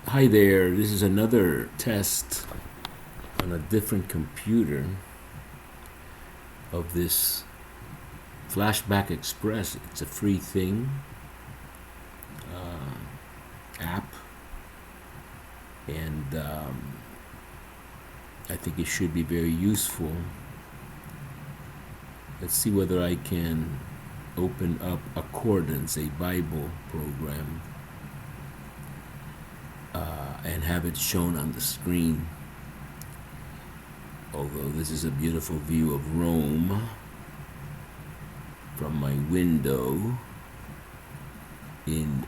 Hi there, this is another test on a different computer of this FlashBack Express. It's a free thing, app, and I think it should be very useful. Let's see whether I can open up Accordance, a Bible program, and have it shown on the screen. Although this is a beautiful view of Rome from my window in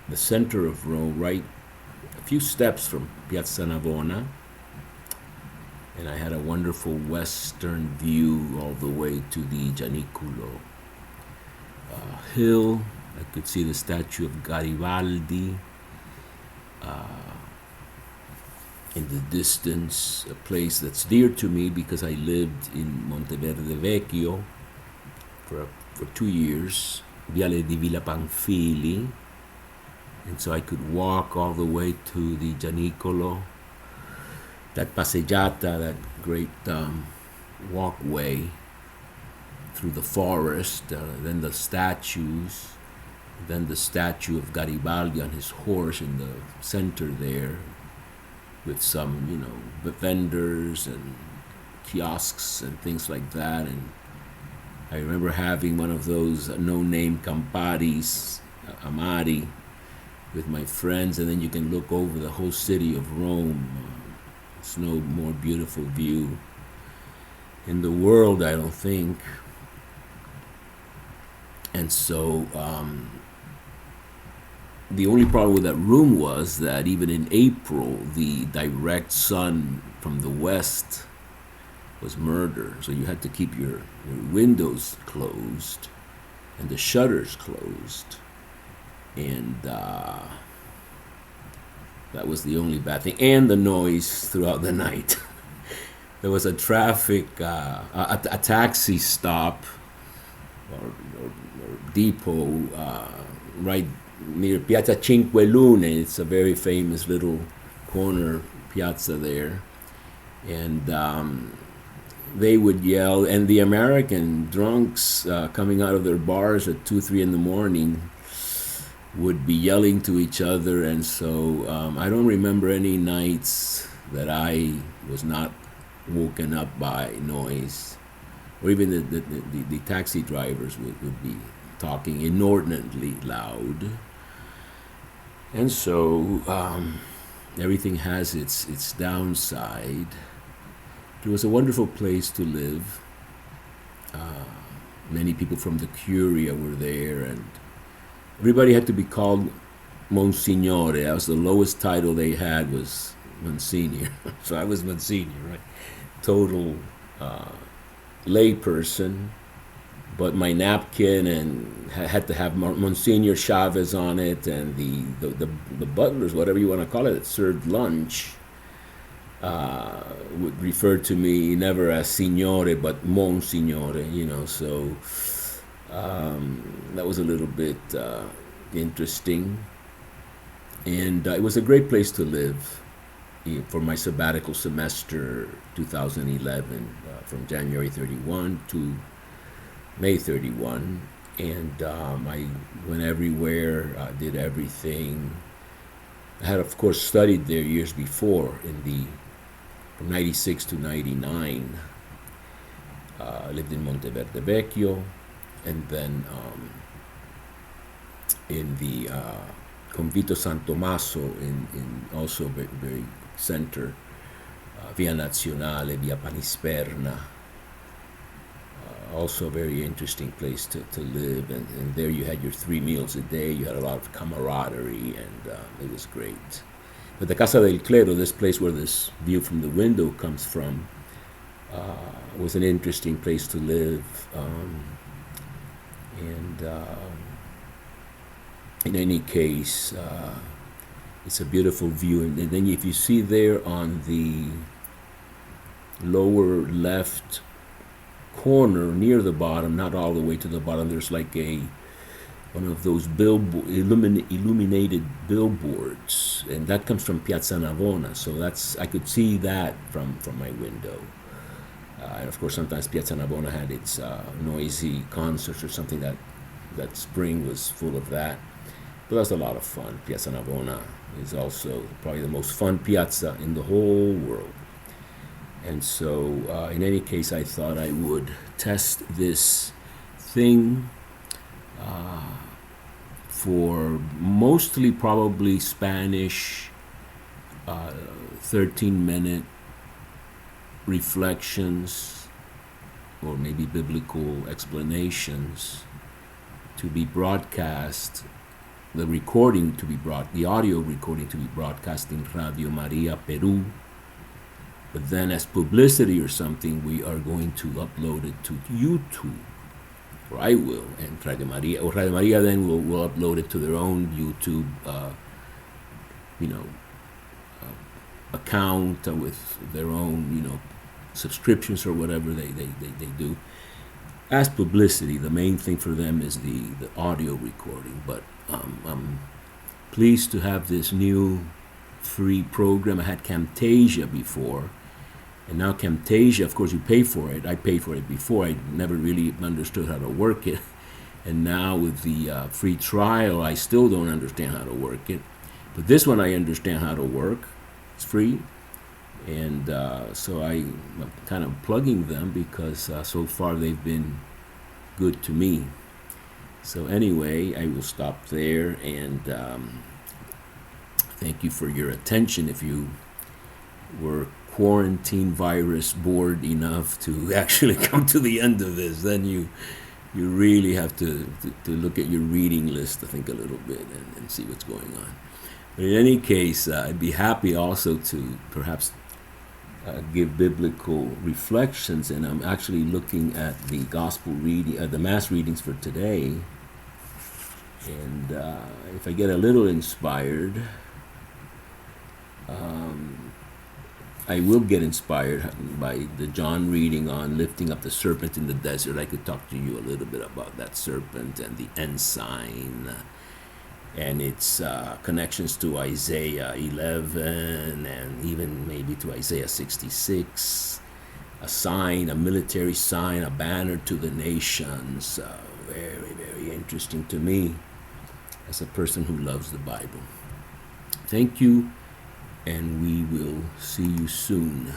the center of Rome, right a few steps from Piazza Navona. And I had a wonderful western view all the way to the Gianicolo hill. I could see the statue of Garibaldi in the distance, a place that's dear to me because I lived in Monteverde Vecchio for 2 years, Viale di Villa Pamphili, and so I could walk all the way to the Gianicolo, that passeggiata, that great walkway through the forest, then the statues, then the statue of Garibaldi on his horse in the center there, with some, vendors and kiosks and things like that. And I remember having one of those no-name Camparis, Amari, with my friends, and then you can look over the whole city of Rome. It's no more beautiful view in the world, I don't think. And so the only problem with that room was that even in April, the direct sun from the west was murder. So you had to keep your windows closed and the shutters closed. And that was the only bad thing. And the noise throughout the night. There was a a taxi stop or depot right near Piazza Cinque Lune. It's a very famous little corner piazza there. And they would yell, and the American drunks coming out of their bars at 2, 3 in the morning would be yelling to each other. And so I don't remember any nights that I was not woken up by noise, or even the taxi drivers would be talking inordinately loud. And so everything has its downside. It was a wonderful place to live. Many people from the Curia were there, and everybody had to be called Monsignore. That was the lowest title they had, was Monsignor. So I was Monsignor, right? Total layperson. But my napkin and had to have Monsignor Chavez on it, and the butlers, whatever you want to call it, that served lunch, would refer to me never as Signore but Monsignore, so that was a little bit interesting. And it was a great place to live for my sabbatical semester 2011, from January 31 to May 31, and I went everywhere, did everything. I had, of course, studied there years before from 96 to 99. Lived in Monteverde Vecchio, and then in the Convito San Tommaso in also very, very center, Via Nazionale, Via Panisperna. Also a very interesting place to live, and there you had your 3 meals a day. You had a lot of camaraderie, and it was great. But the Casa del Clero, this place where this view from the window comes from, was an interesting place to live. In any case, it's a beautiful view. And then if you see there on the lower left corner near the bottom, not all the way to the bottom, there's like a one of those illuminated billboards, and that comes from Piazza Navona. So I could see that from my window. And of course, sometimes Piazza Navona had its noisy concerts or something. That spring was full of that. But that's a lot of fun. Piazza Navona is also probably the most fun piazza in the whole world. And so, in any case, I thought I would test this thing for mostly probably Spanish 13-minute reflections or maybe biblical explanations to be broadcast, the audio recording to be broadcast in Radio Maria Peru. But then as publicity or something, we are going to upload it to YouTube, or I will, and Radio Maria then will upload it to their own YouTube, account with their own, subscriptions or whatever they do. As publicity, the main thing for them is the audio recording. But I'm pleased to have this new free program. I had Camtasia before, and now Camtasia, of course, you pay for it. I paid for it before. I never really understood how to work it. And now with the free trial, I still don't understand how to work it. But this one I understand how to work. It's free. And so I'm kind of plugging them because so far they've been good to me. So anyway, I will stop there, and thank you for your attention. If you were quarantine virus bored enough to actually come to the end of this, then you really have to look at your reading list, to think a little bit and see what's going on. But in any case, I'd be happy also to perhaps give biblical reflections, and I'm actually looking at the gospel reading, the mass readings for today, and if I get a little inspired, I will get inspired by the John reading on lifting up the serpent in the desert. I could talk to you a little bit about that serpent and the ensign and its connections to Isaiah 11 and even maybe to Isaiah 66. A sign, a military sign, a banner to the nations. Very, very interesting to me as a person who loves the Bible. Thank you, and we will see you soon.